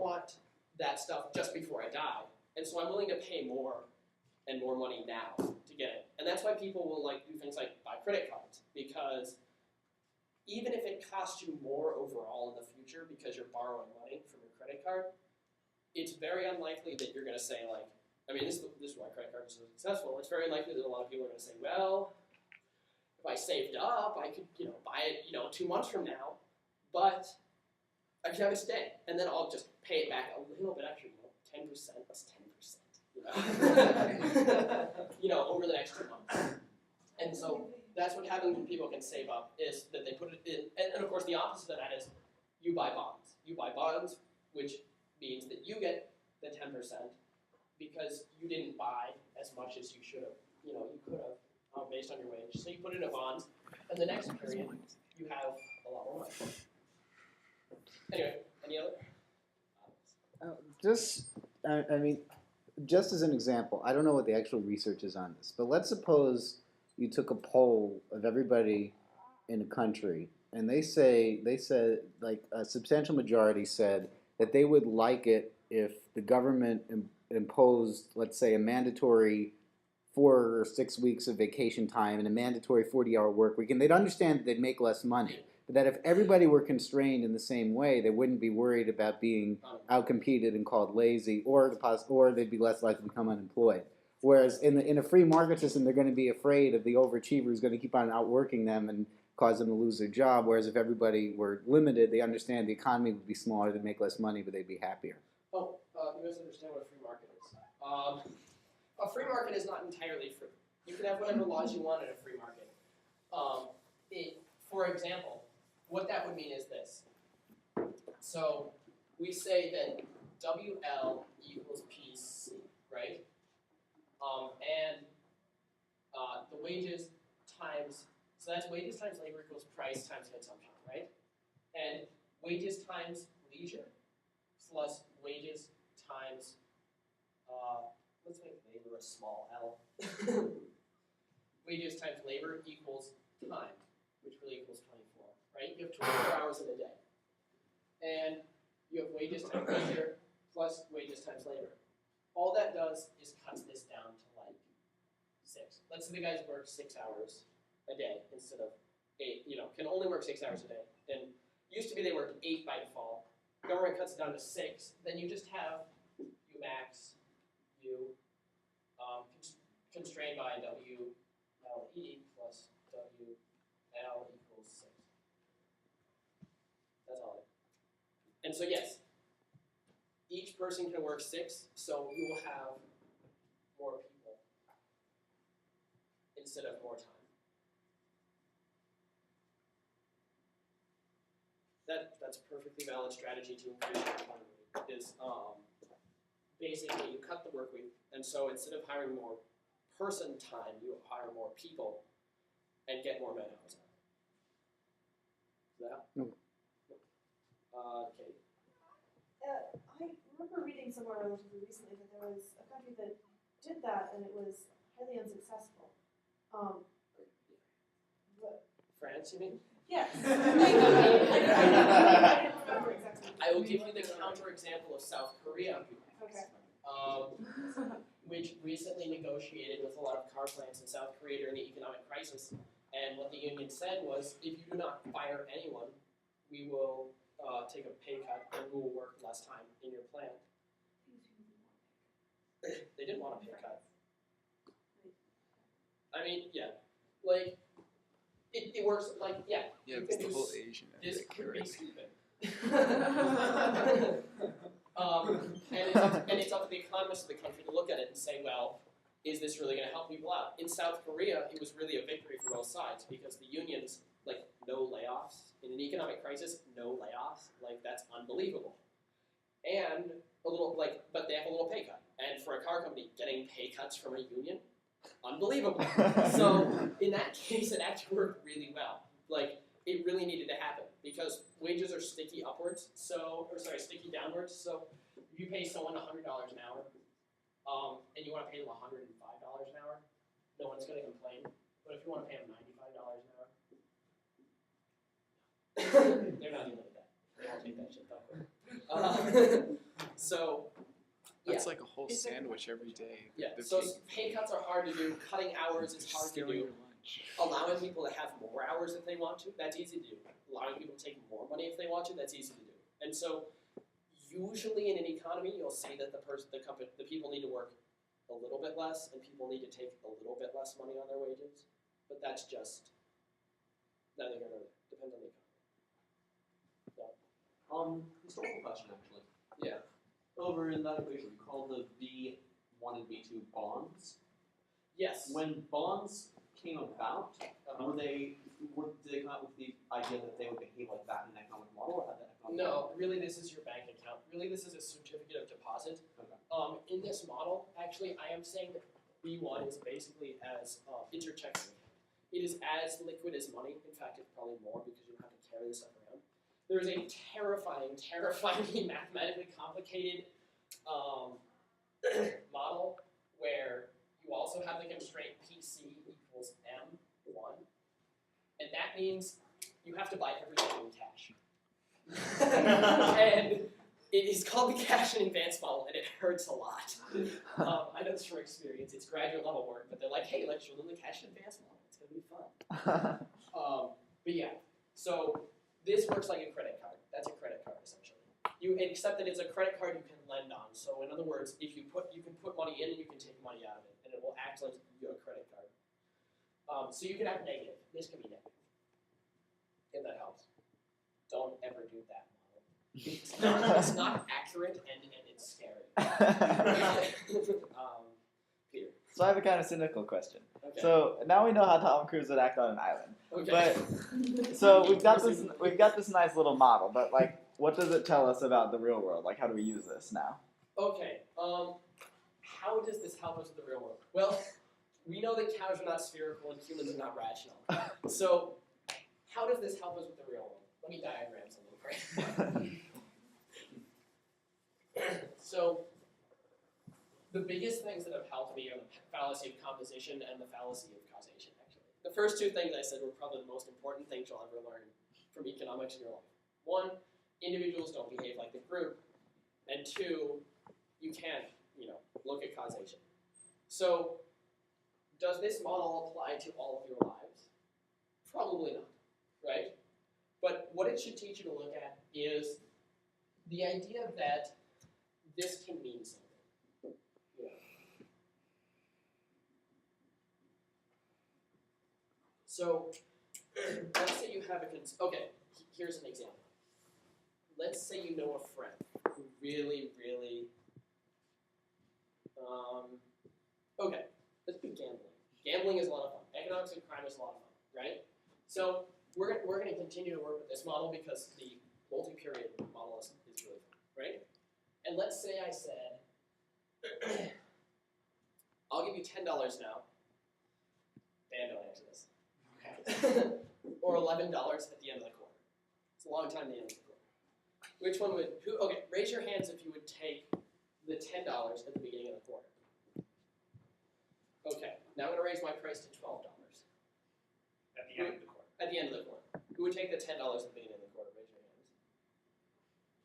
want that stuff just before I die, and so I'm willing to pay more and more money now to get it. And that's why people will like do things like buy credit cards, because even if it costs you more overall in the future because you're borrowing money from your credit card, it's very unlikely that you're going to say like, I mean, this is why credit cards are so successful. It's very unlikely that a lot of people are going to say, well, if I saved up, I could, buy it, 2 months from now, but I could have it stay, and then I'll just pay it back a little bit extra, 10%, that's 10%, over the next 2 months. And so that's what happens when people can save up, is that they put it in, and of course the opposite of that is you buy bonds. You buy bonds, which means that you get the 10% because you didn't buy as much as you should have, you could have, based on your wage. So you put it in a bond, and the next period you have a lot more money. Anyway, any other? Just as an example, I don't know what the actual research is on this, but let's suppose you took a poll of everybody in a country, and they said like a substantial majority said that they would like it if the government imposed, let's say, a mandatory 4 or 6 weeks of vacation time and a mandatory 40-hour work week, and they'd understand that they'd make less money. But that if everybody were constrained in the same way, they wouldn't be worried about being outcompeted and called lazy, or they'd be less likely to become unemployed. Whereas in a free market system, they're going to be afraid of the overachiever who's going to keep on outworking them and cause them to lose their job. Whereas if everybody were limited, they understand the economy would be smaller, they'd make less money, but they'd be happier. Oh, you guys understand what a free market is. A free market is not entirely free. You can have whatever laws you want in a free market. For example, what that would mean is this. So we say that WL equals PC, right? And the wages times, so that's wages times labor equals price times consumption, right? And wages times leisure plus wages times, let's make labor a small L. Wages times labor equals time, which really equals 24, right? You have 24 hours in a day. And you have wages times leisure plus wages times labor. All that does is cuts this down to like 6. Let's say the guys work 6 hours a day instead of 8, can only work 6 hours a day. And used to be they worked 8 by default. Government cuts it down to 6. Then you just have U max, U, constrained by WLE plus WL equals 6. That's all it is. And so yes, each person can work 6, so you will have more people instead of more time. That's a perfectly valid strategy to increase your economy. Is basically you cut the work week, and so instead of hiring more person time, you hire more people and get more man hours out. Is that? No. Katie. I remember reading somewhere relatively recently that there was a country that did that and it was highly unsuccessful. France, you mean? Yes. I didn't remember exactly. I will give you the counterexample of South Korea, Okay. which recently negotiated with a lot of car plants in South Korea during the economic crisis. And what the union said was, if you do not fire anyone, we will take a pay cut and we will work less time in your plant. They didn't want a pay cut. I mean, yeah, like it works. Like, yeah, Yeah, you it's can the do whole Asian this ethic, could be right? stupid. And it's up to the economists of the country to look at it and say, well, is this really going to help people out? In South Korea, it was really a victory for both sides because the unions, like, no layoffs. In an economic crisis, no layoffs. Like, that's unbelievable. And a little, like, but they have a little pay cut. And for a car company, getting pay cuts from a union, unbelievable. So in that case, it actually worked really well. Like, it really needed to happen because wages are sticky upwards, sticky downwards. So if you pay someone $100 an hour, and you want to pay them $105 an hour, no one's going to complain. But if you want to pay them $95 an hour, they're not dealing with that. They won't take that shit that way. So, yeah. That's like a whole sandwich every day. Yeah, The so cake. pay cuts are hard to do, cutting hours is hard to Stealing do, your lunch. allowing people to have more hours if they want to, that's easy to do. Allowing people to take more money if they want to, that's easy to do. And so, usually in an economy, you'll see that the people need to work a little bit less, and people need to take a little bit less money on their wages. But that's just neither here nor there. Depends on the economy. Historical question actually. Yeah. Over in that equation, we call the B1 and B2 bonds. Yes. When bonds came about, did they come out with the idea that they would behave like that in an economic model, or had that economic model? No, really this is your bank account. Really this is a certificate of deposit. Okay. In this model, actually I am saying that B1 is basically as interchecking account. It is as liquid as money. In fact, it's probably more because you don't have to carry this stuff around. There is a terrifyingly mathematically complicated model where you also have the constraint PC equals M1. And that means you have to buy everything in cash. And it is called the cash in advance model, and it hurts a lot. I know this from experience. It's graduate level work, but they're like, hey, let's show them the cash in advance model. It's going to be fun. But yeah, so this works like a credit card. That's a credit card, essentially. Except that it's a credit card you can lend on. So in other words, you can put money in and you can take money out of it, and it will act like your credit card. So you can have negative. This can be negative. If that helps. Don't ever do that model. It's not accurate and it's scary. Peter. So I have a kind of cynical question. Okay. So now we know how Tom Cruise would act on an island. Okay. But so we've got this nice little model, but like, what does it tell us about the real world? Like, how do we use this now? Okay. How does this help us with the real world? Well, we know that cows are not spherical and humans are not rational. So, how does this help us with the real world? Let me diagram something for you. So, the biggest things that have helped me are the fallacy of composition and the fallacy of causation, actually. The first two things I said were probably the most important things you'll ever learn from economics in your life. One, individuals don't behave like the group. And two, you can't, look at causation. So, does this model apply to all of your lives? Probably not, right? But what it should teach you to look at is the idea that this can mean something. So, let's say you have okay, here's an example. Let's say you know a friend who really, okay, let's do gambling. Gambling is a lot of fun. Economics and crime is a lot of fun, right? So we're going to continue to work with this model because the multi-period model is really fun, right? And let's say I said, I'll give you $10 now. Dan, don't answer this. Okay. Or $11 at the end of the quarter. It's a long time at the end of the quarter. Which one would, okay, raise your hands if you would take the $10 at the beginning of the quarter. Okay, now I'm going to raise my price to $12. At the end of the quarter. At the end of the quarter. Who would take the $10 at the beginning of the quarter? Raise your hands.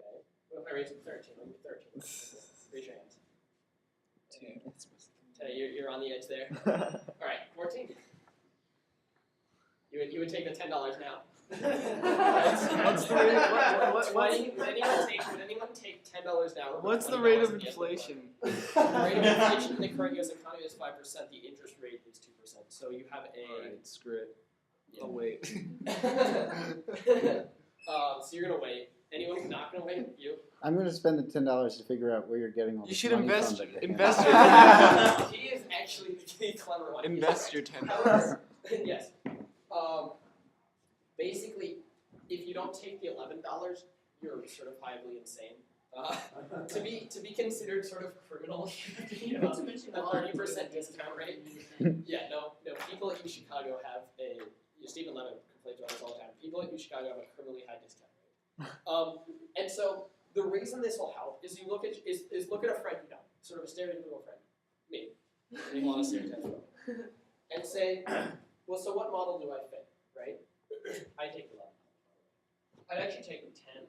Okay. What if I raise it to 13? I'll give you 13. Raise your hands. 10, you're on the edge there. All right, 14. You would take the $10 now. What's the rate of, Would anyone take $10 now? what's the $20 rate at of the end inflation? The rate of inflation in the current U.S. economy is 5%. The interest rate is 2%. So you have a. Alright, screw it. Yeah. I'll wait. So you're gonna wait. Anyone who's not gonna wait? You. I'm going to spend the $10 to figure out where you're getting all You this should money invest from. invest He is actually the clever one. invest your $10. However, yes. Basically, if you don't take the $11, you're certifiably insane. To be considered sort of criminal, you have a 30% discount rate. Yeah, no. People at UChicago have Stephen Levin complains about this all the time. People at UChicago have a criminally high discount rate. And so the reason this will help is you look at a friend you know, sort of a stereotypical friend, me, a lot of stereotypes, and say, well, so what model do I fit, right? I take the 11. I'd actually take the 10.